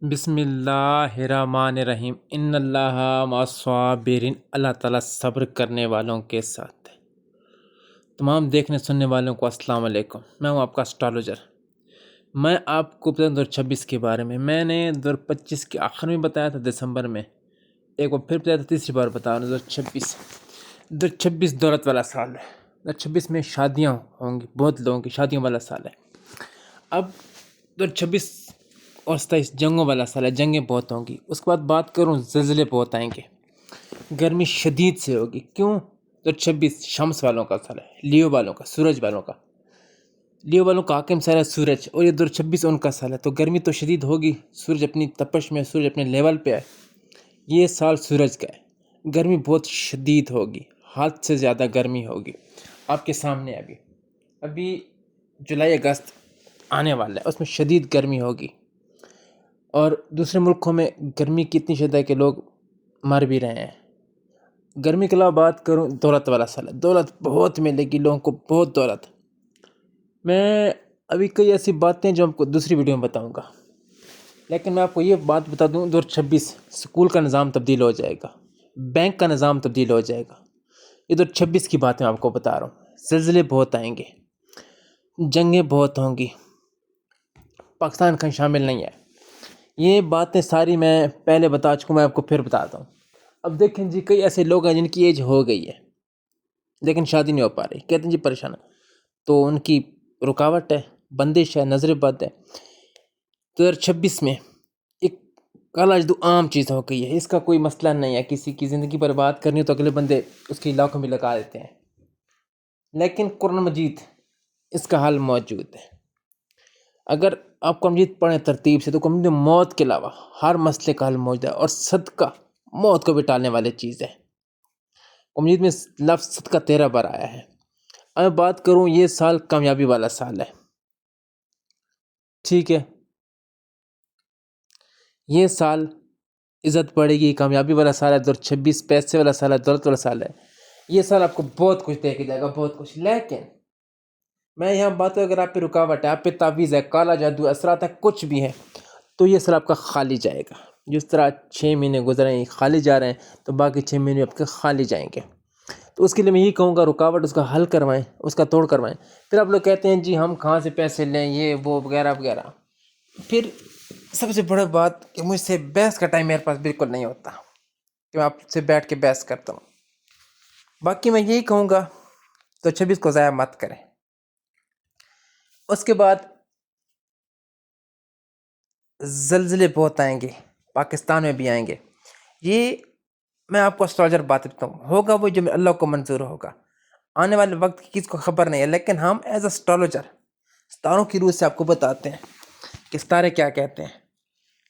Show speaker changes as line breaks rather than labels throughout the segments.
بسم اللہ الرحمن الرحیم ان اللہ مع الصابرین، اللہ تعالیٰ صبر کرنے والوں کے ساتھ ہے۔ تمام دیکھنے سننے والوں کو السلام علیکم، میں ہوں آپ کا اسٹرالوجر۔ میں آپ کو بتاؤں 2026 کے بارے میں نے 2025 کے آخر میں بتایا تھا دسمبر میں، ایک بار پھر بتایا تھا، تیسری بار بتا رہا ہوں 2026 دولت والا سال ہے۔ 2026 میں شادیاں ہوں گی، بہت لوگوں کی شادیوں والا سال ہے۔ اب 2026 اور 27 جنگوں والا سال ہے، جنگیں بہت ہوں گی۔ اس کے بعد بات کروں، زلزلے بہت آئیں گے، گرمی شدید سے ہوگی۔ کیوں؟ 2026 شمس والوں کا سال ہے، لیو والوں کا، سورج والوں کا، لیو والوں کا حاکم سال ہے سورج، اور یہ 2026 ان کا سال ہے، تو گرمی تو شدید ہوگی۔ سورج اپنی تپش میں، سورج اپنے لیول پہ ہے، یہ سال سورج کا ہے، گرمی بہت شدید ہوگی، حد سے زیادہ گرمی ہوگی۔ آپ کے سامنے ابھی جولائی اگست آنے والا ہے، اس میں شدید گرمی ہوگی، اور دوسرے ملکوں میں گرمی کی اتنی شدت ہے کہ لوگ مر بھی رہے ہیں۔ گرمی کے علاوہ بات کروں، دولت والا سال ہے، دولت بہت ملے گی لوگوں کو، بہت دولت۔ میں ابھی کئی ایسی باتیں جو آپ کو دوسری ویڈیو میں بتاؤں گا، لیکن میں آپ کو یہ بات بتا دوں، 2026 سکول کا نظام تبدیل ہو جائے گا، بینک کا نظام تبدیل ہو جائے گا۔ یہ 2026 کی بات میں آپ کو بتا رہا ہوں۔ زلزلے بہت آئیں گے، جنگیں بہت ہوں گی، پاکستان کہیں شامل نہیں ہے۔ یہ باتیں ساری میں پہلے بتا چکا ہوں، میں آپ کو پھر بتاتا ہوں۔ اب دیکھیں جی، کئی ایسے لوگ ہیں جن کی ایج ہو گئی ہے لیکن شادی نہیں ہو پا رہی، کہتے ہیں جی پریشان ہے، تو ان کی رکاوٹ ہے، بندش ہے، نظر بد ہے۔ 2026 میں ایک کالا جادو عام چیز ہو گئی ہے، اس کا کوئی مسئلہ نہیں ہے۔ کسی کی زندگی برباد کرنی ہو تو اگلے بندے اس کی لاکھوں میں لگا دیتے ہیں، لیکن قرآن مجید اس کا حل موجود ہے۔ اگر آپ قرآن مجید پڑھیں ترتیب سے تو قرآن مجید میں موت کے علاوہ ہر مسئلے کا حل موجود ہے، اور صدقہ موت کو بھی ٹالنے والی چیز ہے۔ قرآن مجید میں لفظ صدقہ 13 بار آیا ہے۔ اب میں بات کروں، یہ سال کامیابی والا سال ہے، ٹھیک ہے؟ یہ سال عزت پڑے گی، کامیابی والا سال ہے، 2026 پیسے والا سال ہے، دولت والا سال ہے۔ یہ سال آپ کو بہت کچھ دے کے جائے گا، بہت کچھ۔ لیکن میں یہاں بات کروں، اگر آپ پہ رکاوٹ ہے، آپ پہ تعویذ ہے، کالا جادو، اثرات ہے، کچھ بھی ہے، تو یہ سال آپ کا خالی جائے گا۔ جس طرح 6 مہینے گزرے ہیں خالی جا رہے ہیں، تو باقی 6 مہینے آپ کے خالی جائیں گے۔ تو اس کے لیے میں یہ کہوں گا، رکاوٹ اس کا حل کروائیں، اس کا توڑ کروائیں۔ پھر آپ لوگ کہتے ہیں جی ہم کہاں سے پیسے لیں، یہ وہ وغیرہ وغیرہ۔ پھر سب سے بڑا بات کہ مجھ سے بحث کا ٹائم میرے پاس بالکل نہیں ہوتا کہ میں آپ سے بیٹھ کے بحث کرتا ہوں۔ باقی میں یہی کہوں گا، تو 26 کو ضائع مت کریں۔ اس کے بعد زلزلے بہت آئیں گے، پاکستان میں بھی آئیں گے۔ یہ میں آپ کو اسٹرالوجر بات بتاؤں، ہوگا وہ جو اللہ کو منظور ہوگا۔ آنے والے وقت کی کسی کو خبر نہیں ہے، لیکن ہم ایز اے اسٹرالوجر ستاروں کی روح سے آپ کو بتاتے ہیں کہ ستارے کیا کہتے ہیں،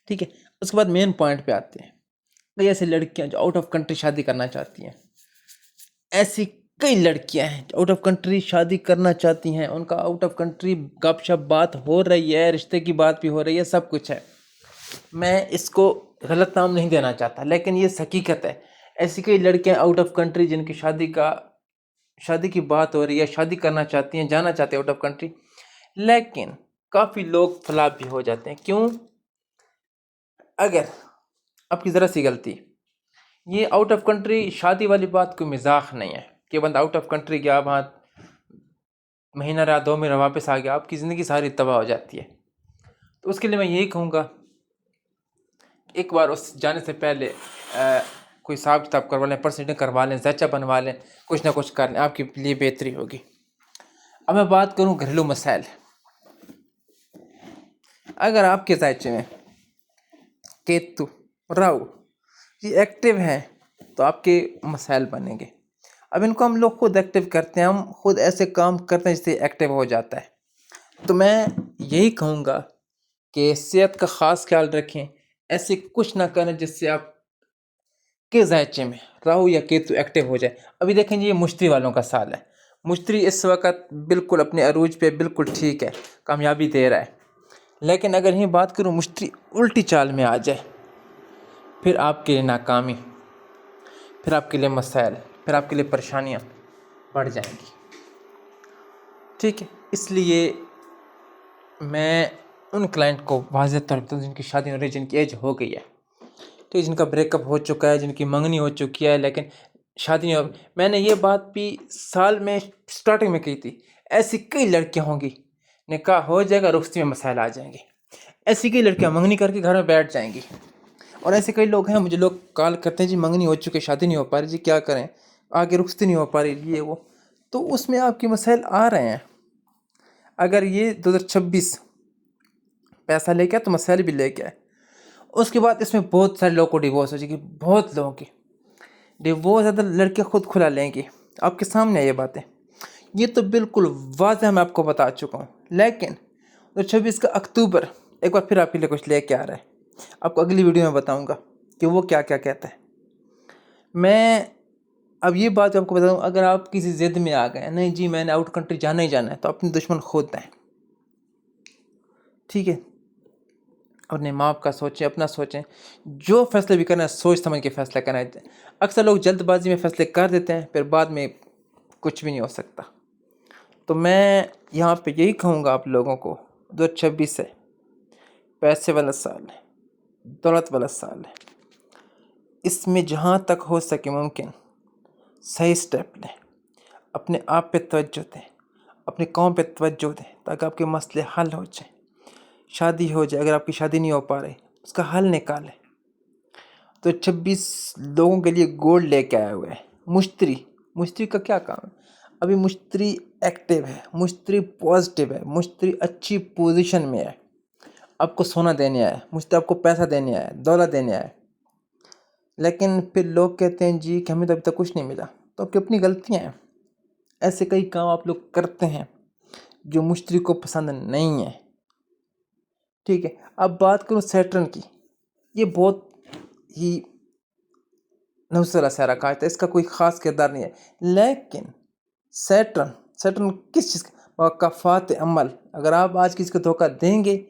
ٹھیک ہے؟ اس کے بعد مین پوائنٹ پہ آتے ہیں۔ کئی ایسی لڑکیاں جو آؤٹ آف کنٹری شادی کرنا چاہتی ہیں، ایسی کئی لڑکیاں ہیں جو آؤٹ آف کنٹری شادی کرنا چاہتی ہیں، ان کا آؤٹ آف کنٹری گپ شپ بات ہو رہی ہے، رشتے کی بات بھی ہو رہی ہے، سب کچھ ہے۔ میں اس کو غلط نام نہیں دینا چاہتا، لیکن یہ حقیقت ہے۔ ایسی کئی لڑکیاں آؤٹ آف کنٹری جن کی شادی کی بات ہو رہی ہے، شادی کرنا چاہتی ہیں، جانا چاہتے ہیں آؤٹ آف کنٹری، لیکن کافی لوگ فلاپ بھی ہو جاتے ہیں۔ کیوں؟ اگر آپ کی ذرا سی غلطی، یہ آؤٹ آف کنٹری شادی والی بات کوئی مزاح نہیں ہے کہ بندہ آؤٹ آف کنٹری گیا، وہاں مہینہ رہا، 2 مہینہ واپس آ گیا، آپ کی زندگی ساری تباہ ہو جاتی ہے۔ تو اس کے لیے میں یہی کہوں گا، ایک بار اس جانے سے پہلے کوئی حساب کتاب کروا لیں، پرسنٹنگ کروا لیں، زیچہ بنوا لیں، کچھ نہ کچھ کر لیں، آپ کے لیے بہتری ہوگی۔ اب میں بات کروں گھریلو مسائل۔ اگر آپ کے زائچے میں کیتو، راہو یہ ایکٹیو ہیں تو آپ کے مسائل بنیں گے۔ اب ان کو ہم لوگ خود ایکٹیو کرتے ہیں، ہم خود ایسے کام کرتے ہیں جس سے ایکٹیو ہو جاتا ہے۔ تو میں یہی کہوں گا کہ صحت کا خاص خیال رکھیں، ایسے کچھ نہ کریں جس سے آپ کے ذائچے میں راہو یا کیتو ایکٹیو ہو جائے۔ ابھی دیکھیں جی، یہ مشتری والوں کا سال ہے، مشتری اس وقت بالکل اپنے عروج پہ، بالکل ٹھیک ہے، کامیابی دے رہا ہے۔ لیکن اگر یہ بات کروں مشتری الٹی چال میں آ جائے، پھر آپ کے لیے ناکامی، پھر آپ کے لیے مسائل، پھر آپ کے لیے پریشانیاں بڑھ جائیں گی، ٹھیک ہے؟ اس لیے میں ان کلائنٹ کو واضح طور پر جن کی شادی ہو رہی ہے، جن کی ایج ہو گئی ہے، ٹھیک ہے، جن کا بریک اپ ہو چکا ہے، جن کی منگنی ہو چکی ہے لیکن شادی نہیں ہو. میں نے یہ بات بھی سال میں سٹارٹنگ میں کی تھی. ایسی کئی لڑکیاں ہوں گی، نکاح ہو جائے گا، رخصتی میں مسائل آ جائیں گے. ایسی کئی لڑکیاں منگنی کر کے گھر میں بیٹھ جائیں گی. اور ایسے کئی لوگ ہیں، مجھے لوگ کال کرتے ہیں جی منگنی ہو چکی، شادی نہیں ہو پا رہی، جی کیا کریں، آگے رخصتی نہیں ہو پا رہی، یہ وہ. تو اس میں آپ کے مسائل آ رہے ہیں. اگر یہ 2026 پیسہ لے کے آئے تو مسائل بھی لے کے آئے. اس کے بعد اس میں بہت سارے لوگوں کو ڈیورس ہو جائے گی، بہت لوگوں کی ڈیورس. زیادہ لڑکے خود کھلا لیں گی. آپ کے سامنے ہے یہ باتیں، یہ تو بالکل واضح میں آپ کو بتا چکا ہوں. لیکن 2026 کا اکتوبر ایک بار پھر آپ کے لیے کچھ لے کے آ رہا ہے. آپ کو اگلی ویڈیو میں بتاؤں گا کہ وہ کیا کیا کہتا ہے. میں اب یہ بات آپ کو بتاؤں، اگر آپ کسی ضد میں آ گئے، نہیں جی میں نے آؤٹ کنٹری جانا ہی جانا ہے، تو اپنے دشمن خود ہیں. ٹھیک ہے، اپنے ماں باپ کا سوچیں، اپنا سوچیں. جو فیصلے بھی کرنا ہے سوچ سمجھ کے فیصلہ کرنا ہے. اکثر لوگ جلد بازی میں فیصلے کر دیتے ہیں، پھر بعد میں کچھ بھی نہیں ہو سکتا. تو میں یہاں پہ یہی کہوں گا آپ لوگوں کو، 2026 ہے، پیسے والا سال ہے، دولت والا سال ہے. اس میں جہاں تک ہو سکے ممکن صحیح سٹیپ لیں، اپنے آپ پہ توجہ دیں، اپنے قوم پہ توجہ دیں، تاکہ آپ کے مسئلے حل ہو جائیں. شادی ہو جائے، اگر آپ کی شادی نہیں ہو پا رہی اس کا حل نکالیں. تو 26 لوگوں کے لیے گولڈ لے کے آئے ہوئے ہیں. مشتری کا کیا کام ہے؟ ابھی مشتری ایکٹیو ہے، مشتری پازیٹیو ہے، مشتری اچھی پوزیشن میں ہے. آپ کو سونا دینے آیا ہے، مشتری آپ کو پیسہ دینے آیا ہے، دولت دینے آیا ہے. لیکن پھر لوگ کہتے ہیں جی کہ ہمیں تو ابھی تک کچھ نہیں ملا. تو آپ کی اپنی غلطیاں ہیں. ایسے کئی کام آپ لوگ کرتے ہیں جو مشتری کو پسند نہیں ہے. ٹھیک ہے، اب بات کروں سیٹرن کی. یہ بہت ہی نوسلا سیرا کہا ہے، اس کا کوئی خاص کردار نہیں ہے. لیکن سیٹرن کس چیز کا موقفات عمل، اگر آپ آج کسی کو دھوکہ دیں گے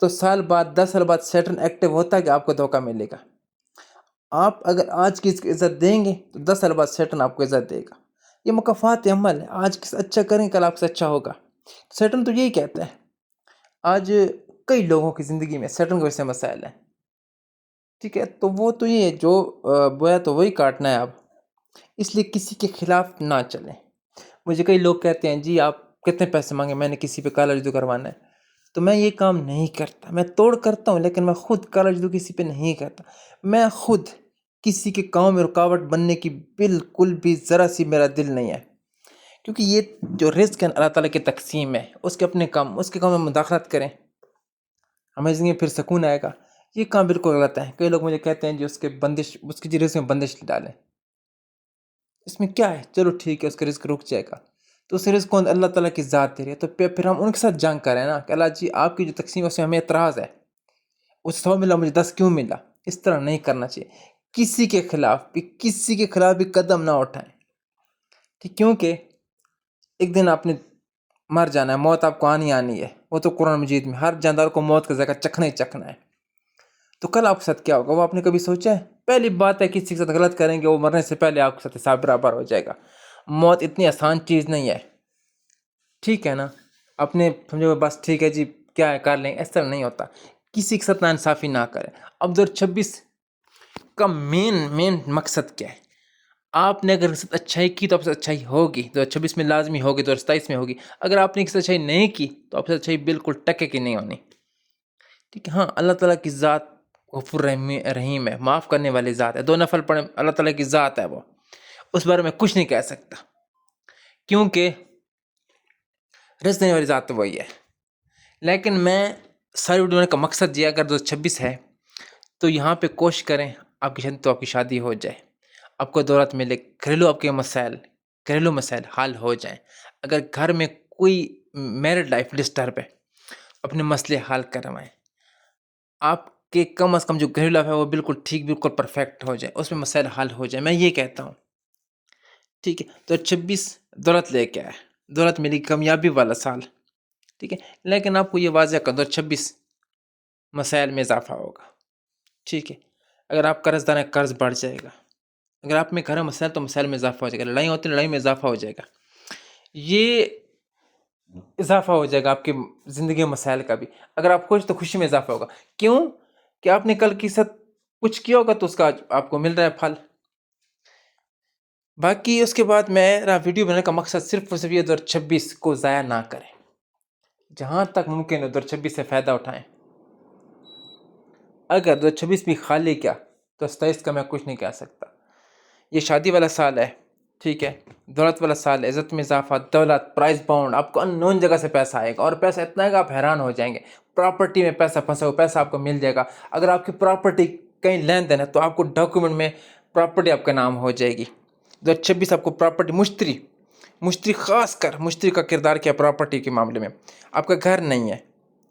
تو سال بعد 10 سال بعد سیٹرن ایکٹیو ہوتا ہے کہ آپ کو دھوکہ ملے گا. آپ اگر آج کسی کو عزت دیں گے تو 10 سال بعد سیٹرن آپ کو عزت دے گا. یہ موقفات عمل ہے. آج کس اچھا کریں کل آپ سے اچھا ہوگا. سیٹرن تو یہی کہتا ہے. آج کئی لوگوں کی زندگی میں سیٹرن کے وجہ سے مسائل ہیں. ٹھیک ہے، تو وہ تو یہ جو بویا تو وہی کاٹنا ہے اب. اس لیے کسی کے خلاف نہ چلیں. مجھے کئی لوگ کہتے ہیں جی آپ کتنے پیسے مانگے، میں نے کسی پہ کالا جادو کروانا ہے. تو میں یہ کام نہیں کرتا. میں توڑ کرتا ہوں لیکن میں خود کالا جادو کسی پہ نہیں کرتا. میں خود کسی کے کام میں رکاوٹ بننے کی بالکل بھی ذرا سی میرا دل نہیں ہے. کیونکہ یہ جو رزق ہے اللہ تعالیٰ کی تقسیم ہے، اس کے اپنے کام، اس کے کام میں مداخلت کریں، ہمیں زندگی میں پھر سکون آئے گا. یہ کام بالکل غلط ہے. کئی لوگ مجھے کہتے ہیں جی اس کی رزق میں بندش ڈالیں. اس میں کیا ہے؟ چلو ٹھیک ہے، اس کا رزق رک جائے گا. تو اس رزق کو اللہ تعالیٰ کی ذات دے رہی ہے، تو پھر ہم ان کے ساتھ جنگ کریں نا کہ اللہ جی آپ کی جو تقسیم ہے اس میں ہمیں اعتراض ہے. اس 100 ملا مجھے 10 کیوں ملا؟ اس طرح نہیں کرنا چاہیے. کسی کے خلاف بھی قدم نہ اٹھائیں. ٹھیک، کیونکہ ایک دن آپ نے مر جانا ہے، موت آپ کو آنی ہے. وہ تو قرآن مجید میں ہر جاندار کو موت کا ذائقہ چکھنا ہی چکھنا ہے. تو کل آپ کے ساتھ کیا ہوگا وہ آپ نے کبھی سوچا ہے؟ پہلی بات ہے کسی کے ساتھ غلط کریں گے وہ مرنے سے پہلے آپ کے ساتھ حساب برابر ہو جائے گا. موت اتنی آسان چیز نہیں ہے. ٹھیک ہے نا، اپنے سمجھو بس ٹھیک ہے جی کیا ہے کر لیں، اس طرح نہیں ہوتا. کسی کے ساتھ ناانصافی نہ کریں. اب 2026 کا مین مقصد کیا ہے؟ آپ نے اگر کسی اچھائی کی تو آپ سے اچھائی ہوگی، 2026 میں لازمی ہوگی، 2027 میں ہوگی. اگر آپ نے کسی اچھائی نہیں کی تو آپ سے اچھائی بالکل ٹکے کی نہیں ہونی. ٹھیک ہے، ہاں اللہ تعالیٰ کی ذات غفور رحیم ہے، معاف کرنے والی ذات ہے. 2 نفل پڑھیں، اللہ تعالیٰ کی ذات ہے وہ، اس بارے میں کچھ نہیں کہہ سکتا. کیونکہ رزق دینے والی ذات تو وہی ہے. لیکن میں ساری ویڈیو کا مقصد یہ، اگر 2026 ہے تو یہاں پہ کوشش کریں آپ کی شادی ہو جائے، آپ کو دولت ملے، آپ کے گھریلو مسائل حل ہو جائیں. اگر گھر میں کوئی میرڈ لائف ڈسٹرب ہے، اپنے مسئلے حل کروائیں. آپ کے کم از کم جو گھریلو لائف ہے وہ بالکل ٹھیک، بالکل پرفیکٹ ہو جائے، اس میں مسائل حل ہو جائے. میں یہ کہتا ہوں. ٹھیک ہے، تو 26 دولت لے کے آئے، دولت ملی، کامیابی والا سال. ٹھیک ہے، لیکن آپ کو یہ واضح کر دو 26 مسائل میں اضافہ ہوگا. ٹھیک ہے، اگر آپ قرض دار ہیں قرض بڑھ جائے گا. اگر آپ میں گھر میں مسائل تو مسائل میں اضافہ ہو جائے گا. لڑائی ہوتی ہے، لڑائی میں اضافہ ہو جائے گا. یہ اضافہ ہو جائے گا آپ کی زندگی میں مسائل کا بھی. اگر آپ خوش تو خوشی میں اضافہ ہوگا. کیوں؟ کہ آپ نے کل کے ساتھ کچھ کیا ہوگا تو اس کا آپ کو مل رہا ہے پھل. باقی اس کے بعد میرا ویڈیو بنانے کا مقصد صرف اور صرف یہ 2026 کو ضائع نہ کریں. جہاں تک ممکن ہے 2026 سے فائدہ اٹھائیں. اگر 2026 بھی خالی کیا تو 27 کا میں کچھ نہیں کہہ سکتا. یہ شادی والا سال ہے، ٹھیک ہے، دولت والا سال ہے، عزت میں اضافہ، دولت، پرائز باؤنڈ، آپ کو ان نون جگہ سے پیسہ آئے گا، اور پیسہ اتنا آئے گا آپ حیران ہو جائیں گے. پراپرٹی میں پیسہ پھنسا ہو، پیسہ آپ کو مل جائے گا. اگر آپ کی پراپرٹی کہیں لین دین ہے تو آپ کو ڈاکومنٹ میں پراپرٹی آپ کا نام ہو جائے گی. 2026 آپ کو پراپرٹی، مشتری خاص کر مشتری کا کردار کیا پراپرٹی کے معاملے میں. آپ کا گھر نہیں ہے،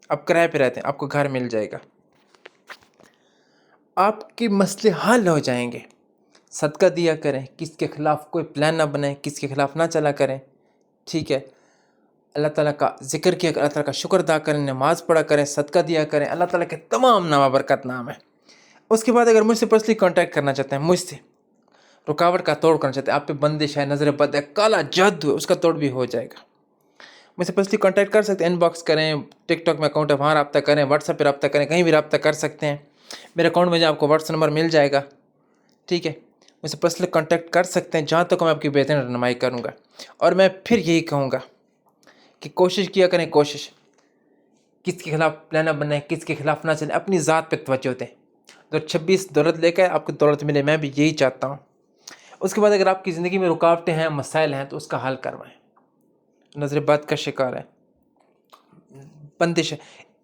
آپ کرائے پہ رہتے ہیں، آپ کو گھر مل جائے گا. آپ کے مسئلے حل ہو جائیں گے. صدقہ دیا کریں، کس کے خلاف کوئی پلان نہ بنائیں، کس کے خلاف نہ چلا کریں، ٹھیک ہے. اللہ تعالیٰ کا ذکر کیا کریں، اللہ تعالیٰ کا شکر ادا کریں، نماز پڑھا کریں، صدقہ دیا کریں. اللہ تعالیٰ کے تمام نام برکت نام ہے. اس کے بعد اگر مجھ سے پرسنلی کانٹیکٹ کرنا چاہتے ہیں، مجھ سے رکاوٹ کا توڑ کرنا چاہتے ہیں، آپ پہ بندش ہے، نظر بد ہے، کالا جادو ہے، اس کا توڑ بھی ہو جائے گا. مجھ سے پرسنلی کانٹیکٹ کر سکتے ہیں، ان باکس کریں، ٹک ٹاک میں اکاؤنٹ ہے وہاں رابطہ کریں، واٹس ایپ پہ رابطہ کریں، کہیں بھی رابطہ کر سکتے ہیں. میرے اکاؤنٹ میں آپ کو واٹس نمبر مل جائے گا، ٹھیک ہے. مجھ سے پرسنلی کانٹیکٹ کر سکتے ہیں. جہاں تک میں آپ کی بہترین رہنمائی کروں گا. اور میں پھر یہی کہوں گا کہ کوشش کیا کریں، کوشش کس کے خلاف پلان نہ بنائیں، کس کے خلاف نہ چلیں، اپنی ذات پہ توجہ دیں. 2026 دولت لے کے آپ کو دولت ملے، میں بھی یہی چاہتا ہوں. اس کے بعد اگر آپ کی زندگی میں رکاوٹیں ہیں، مسائل ہیں، تو اس کا حل کروائیں. نظر بد کا شکار ہے، بندش ہے.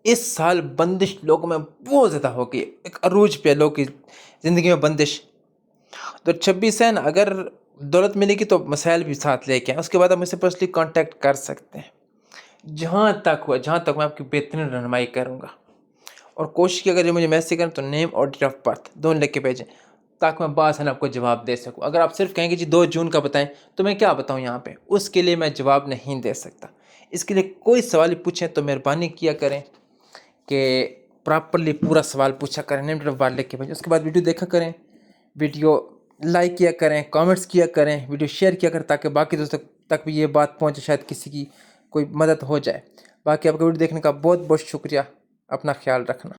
اس سال بندش لوگوں میں بہت زیادہ ہو گئی، ایک عروج پہ لوگوں کی زندگی میں بندش. تو 26 ہے نا، اگر دولت ملے گی تو مسائل بھی ساتھ لے کے آئیں. اس کے بعد آپ مجھ سے پرسنلی کانٹیکٹ کر سکتے ہیں. جہاں تک ہوا، جہاں تک میں آپ کی بہترین رہنمائی کروں گا. اور کوشش کی اگر یہ مجھے میسیج کریں تو نیم اور ڈیٹ آف برتھ دونوں لکھ کے بھیجیں، تاکہ میں بآسانی آپ کو جواب دے سکوں. اگر آپ صرف کہیں گے جی 2 جون کا بتائیں تو میں کیا بتاؤں یہاں پہ، اس کے لیے میں جواب نہیں دے سکتا. اس کے لیے کوئی سوال ہی پوچھیں تو مہربانی کیا کریں کہ پراپرلی پورا سوال پوچھا کریں، نیم ڈیٹ آف برتھ لکھ کے بھیجیں. اس کے بعد ویڈیو دیکھا کریں، ویڈیو لائک کیا کریں، کامنٹس کیا کریں، ویڈیو شیئر کیا کریں، تاکہ باقی دوستوں تک بھی یہ بات پہنچے، شاید کسی کی کوئی مدد ہو جائے. باقی آپ کو ویڈیو دیکھنے کا بہت بہت شکریہ. اپنا خیال رکھنا.